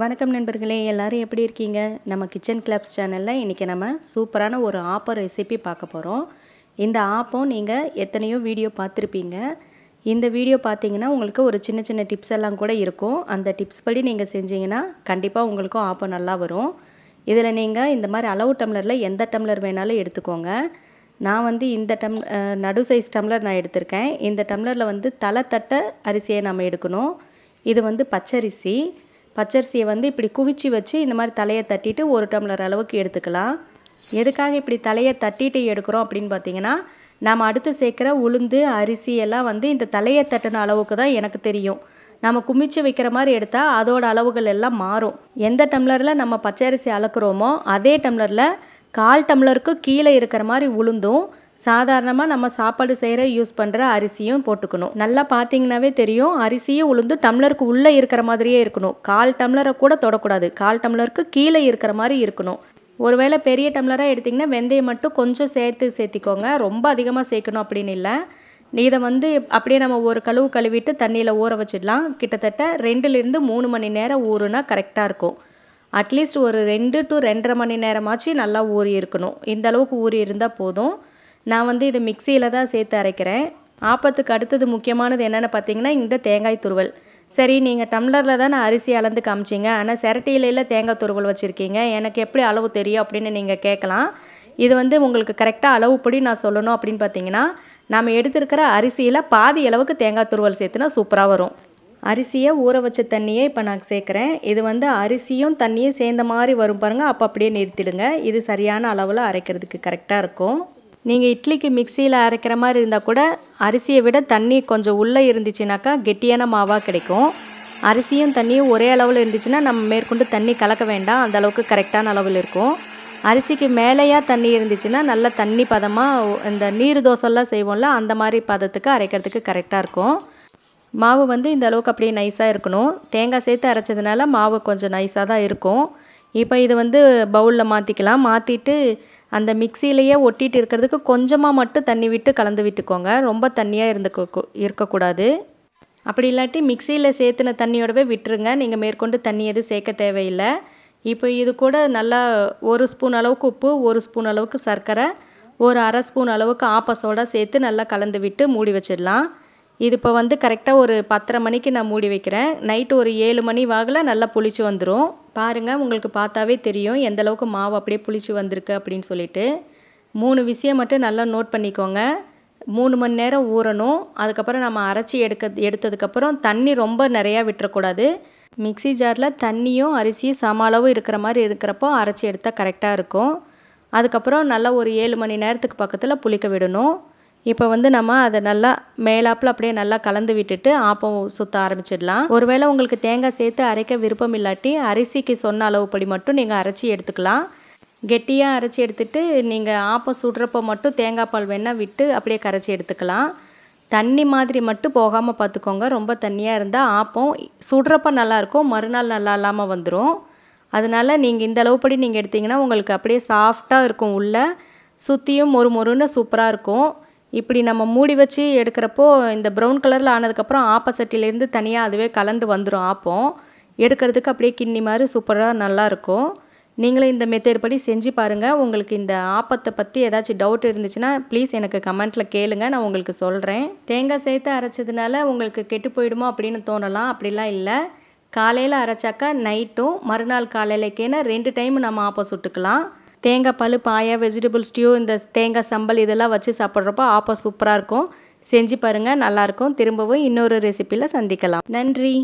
வணக்கம் நண்பர்களே, எல்லாரும் எப்படி இருக்கீங்க? நம்ம கிச்சன் கிளப்ஸ் சேனலில் இன்றைக்கி நம்ம சூப்பரான ஒரு ஆப்பம் ரெசிபி பார்க்க போகிறோம். இந்த ஆப்பம் நீங்கள் எத்தனையோ வீடியோ பார்த்துருப்பீங்க. இந்த வீடியோ பார்த்தீங்கன்னா உங்களுக்கு ஒரு சின்ன சின்ன டிப்ஸ் எல்லாம் கூட இருக்கும். அந்த டிப்ஸ் படி நீங்கள் செஞ்சீங்கன்னா கண்டிப்பாக உங்களுக்கும் ஆப்பம் நல்லா வரும். இதில் நீங்கள் இந்த மாதிரி அளவு டம்ளரில் எந்த டம்ளர் வேணாலும் எடுத்துக்கோங்க. நான் வந்து இந்த நடு சைஸ் டம்ளர் நான் எடுத்திருக்கேன். இந்த டம்ளரில் வந்து தலை தட்ட அரிசியை நம்ம எடுக்கணும். இது வந்து பச்சரிசி. பச்சரிசியை வந்து இப்படி குவிச்சு வச்சு இந்த மாதிரி தலையை தட்டிட்டு ஒரு டம்ளர் அளவுக்கு எடுத்துக்கலாம். எதுக்காக இப்படி தலையை தட்டிட்டு எடுக்கிறோம் அப்படின்னு பார்த்தீங்கன்னா, நம்ம அடுத்து சேர்க்குற உளுந்து அரிசி எல்லாம் வந்து இந்த தலையை தட்டின அளவுக்கு தான் எனக்கு தெரியும். நம்ம குமிச்சு வைக்கிற மாதிரி எடுத்தால் அதோட அளவுகள் எல்லாம் மாறும். எந்த டம்ளரில் நம்ம பச்சரிசி அளக்குறோமோ அதே டம்ளரில் 1/4 டம்ளருக்கு கீழே இருக்கிற மாதிரி உளுந்தும் சாதாரணமாக நம்ம சாப்பாடு செய்கிற யூஸ் பண்ணுற அரிசியும் போட்டுக்கணும். நல்லா பார்த்தீங்கன்னாவே தெரியும், அரிசியும் உளுந்து டம்ளருக்கு உள்ளே இருக்கிற மாதிரியே இருக்கணும். 1/4 டம்ளரை கூட தொடக்கூடாது. 1/4 டம்ளருக்கு கீழே இருக்கிற மாதிரி இருக்கணும். ஒருவேளை பெரிய டம்ளராக எடுத்திங்கன்னா வெந்தயம் மட்டும் கொஞ்சம் சேர்த்திக்கோங்க. ரொம்ப அதிகமாக சேர்க்கணும் அப்படின்னு இல்லை. இதை வந்து அப்படியே நம்ம ஒரு கழுவிட்டு தண்ணியில் ஊற வச்சிடலாம். கிட்டத்தட்ட 2லேருந்து 3 மணி நேரம் ஊறுனா கரெக்டாக இருக்கும். அட்லீஸ்ட் ஒரு 2 to 2.5 மணி நேரமாச்சு நல்லா ஊறி இருக்கணும். இந்த அளவுக்கு ஊறி இருந்தால் போதும். நான் வந்து இது மிக்சியில் தான் சேர்த்து அரைக்கிறேன். ஆப்பத்துக்கு அடுத்தது முக்கியமானது என்னென்னு பார்த்தீங்கன்னா இந்த தேங்காய் துருவல். சரி, நீங்கள் டம்ளரில் தான் நான் அரிசி அளந்து காமிச்சிங்க, ஆனால் சிரட்டையில தேங்காய் துருவல் வச்சுருக்கீங்க, எனக்கு எப்படி அளவு தெரியும் அப்படின்னு நீங்கள் கேட்கலாம். இது வந்து உங்களுக்கு கரெக்டாக அளவுப்படி நான் சொல்லணும் அப்படின்னு பார்த்தீங்கன்னா, நம்ம எடுத்துருக்கிற அரிசியில் பாதி அளவுக்கு தேங்காய் துருவல் சேர்த்துனா சூப்பராக வரும். அரிசியை ஊற வச்ச தண்ணியை இப்போ நான் சேர்க்குறேன். இது வந்து அரிசியும் தண்ணியும் சேர்ந்த மாதிரி வரும் பாருங்கள், அப்போ அப்படியே நிறுத்திடுங்க. இது சரியான அளவில் அரைக்கிறதுக்கு கரெக்டாக இருக்கும். நீங்கள் இட்லிக்கு மிக்சியில் அரைக்கிற மாதிரி இருந்தால் கூட அரிசியை விட தண்ணி கொஞ்சம் உள்ளே இருந்துச்சுனாக்கா கெட்டியான மாவாக கிடைக்கும். அரிசியும் தண்ணியும் ஒரே அளவில் இருந்துச்சுன்னா நம்ம மேற்கொண்டு தண்ணி கலக்க வேண்டாம், அந்த அளவுக்கு கரெக்டான அளவில் இருக்கும். அரிசிக்கு மேலேயா தண்ணி இருந்துச்சுன்னா நல்ல தண்ணி பதமாக இந்த நீர் தோசைலாம் செய்வோம்ல அந்த மாதிரி பதத்துக்கு அரைக்கிறதுக்கு கரெக்டாக இருக்கும். மாவு வந்து இந்த அளவுக்கு அப்படியே நைஸாக இருக்கணும். தேங்காய் சேர்த்து அரைச்சதுனால மாவு கொஞ்சம் நைஸாக தான் இருக்கும். இப்போ இது வந்து பவுலில் மாற்றிக்கலாம். மாற்றிட்டு அந்த மிக்சியிலையே ஒட்டிகிட்டு இருக்கிறதுக்கு கொஞ்சமாக மட்டும் தண்ணி விட்டு கலந்து விட்டுக்கோங்க. ரொம்ப தண்ணியாக இருக்கக்கூடாது. அப்படி இல்லாட்டி மிக்சியில் சேர்த்துன தண்ணியோடவே விட்டுருங்க. நீங்கள் மேற்கொண்டு தண்ணி எதுவும் சேர்க்க தேவையில்லை. இப்போ இது கூட நல்லா 1 ஸ்பூன் அளவுக்கு உப்பு, 1 ஸ்பூன் அளவுக்கு சர்க்கரை, ஒரு 1/2 ஸ்பூன் அளவுக்கு ஆப்ப சோடா சேர்த்து நல்லா கலந்து விட்டு மூடி வச்சிடலாம். இது இப்போ வந்து கரெக்டாக ஒரு 10:30 மணிக்கு நான் மூடி வைக்கிறேன். நைட்டு ஒரு 7 மணி வாக்கில் நல்லா புளிச்சு வந்துடும். பாருங்கள், உங்களுக்கு பார்த்தாவே தெரியும் எந்த அளவுக்கு மாவு அப்படியே புளிச்சு வந்திருக்கு அப்படின்னு சொல்லிட்டு. 3 விஷயம் மட்டும் நல்லா நோட் பண்ணிக்கோங்க. 3 மணி நேரம் ஊறணும். அதுக்கப்புறம் நம்ம அரைச்சி எடுத்ததுக்கப்புறம் தண்ணி ரொம்ப நிறையா விட்டுறக்கூடாது. மிக்சி ஜாரில் தண்ணியும் அரிசியும் சம அளவு இருக்கிற மாதிரி இருக்கிறப்போ அரைச்சி எடுத்தால் கரெக்டாக இருக்கும். அதுக்கப்புறம் நல்லா ஒரு 7 மணி நேரத்துக்கு பக்கத்தில் புளிக்க விடணும். இப்போ வந்து நம்ம அதை நல்லா மேலாப்பில் அப்படியே நல்லா கலந்து விட்டுட்டு ஆப்பம் சுற்ற ஆரம்பிச்சிடலாம். ஒருவேளை உங்களுக்கு தேங்காய் சேர்த்து அரைக்க விருப்பம் இல்லாட்டி அரிசிக்கு சொன்ன அளவுப்படி மட்டும் நீங்கள் அரைச்சி எடுத்துக்கலாம். கெட்டியாக அரைச்சி எடுத்துகிட்டு நீங்கள் ஆப்பம் சுடுறப்போ மட்டும் தேங்காய் பால் வேணால் விட்டு அப்படியே கரைச்சி எடுத்துக்கலாம். தண்ணி மாதிரி மட்டும் போகாமல் பார்த்துக்கோங்க. ரொம்ப தண்ணியாக இருந்தால் ஆப்பம் சுடுறப்போ நல்லாயிருக்கும், மறுநாள் நல்லா இல்லாமல் வந்துடும். அதனால் நீங்கள் இந்த அளவுப்படி நீங்கள் எடுத்திங்கன்னா உங்களுக்கு அப்படியே சாஃப்டாக இருக்கும். உள்ளே சுற்றியும் மொறுன்னு சூப்பராக இருக்கும். இப்படி நம்ம மூடி வச்சு எடுக்கிறப்போ இந்த ப்ரௌன் கலரில் ஆனதுக்கப்புறம் ஆப்ப சட்டியிலேருந்து தனியாக அதுவே கலண்டு வந்துடும். ஆப்பம் எடுக்கிறதுக்கு அப்படியே கிண்ணி மாதிரி சூப்பராக நல்லாயிருக்கும். நீங்களும் இந்த மெத்தட் படி செஞ்சு பாருங்கள். உங்களுக்கு இந்த ஆப்பத்தை பற்றி ஏதாச்சும் டவுட் இருந்துச்சுன்னா ப்ளீஸ் எனக்கு கமெண்ட்டில் கேளுங்க, நான் உங்களுக்கு சொல்கிறேன். தேங்காய் சேர்த்து அரைச்சதுனால உங்களுக்கு கெட்டு போயிடுமோ அப்படின்னு தோணலாம். அப்படிலாம் இல்லை. காலையில் அரைச்சாக்கா நைட்டும் மறுநாள் காலையிலக்கேன்னு 2 டைம் நம்ம ஆப்பம் சுட்டுக்கலாம். தேங்காய் பால், பாயா, வெஜிடபிள் ஸ்டியூ, இந்த தேங்காய் சம்பல் இதெல்லாம் வச்சு சாப்பிட்றப்போ ஆப்பம் சூப்பராக இருக்கும். செஞ்சு பாருங்கள், நல்லாயிருக்கும். திரும்பவும் இன்னொரு ரெசிப்பியில் சந்திக்கலாம். நன்றி.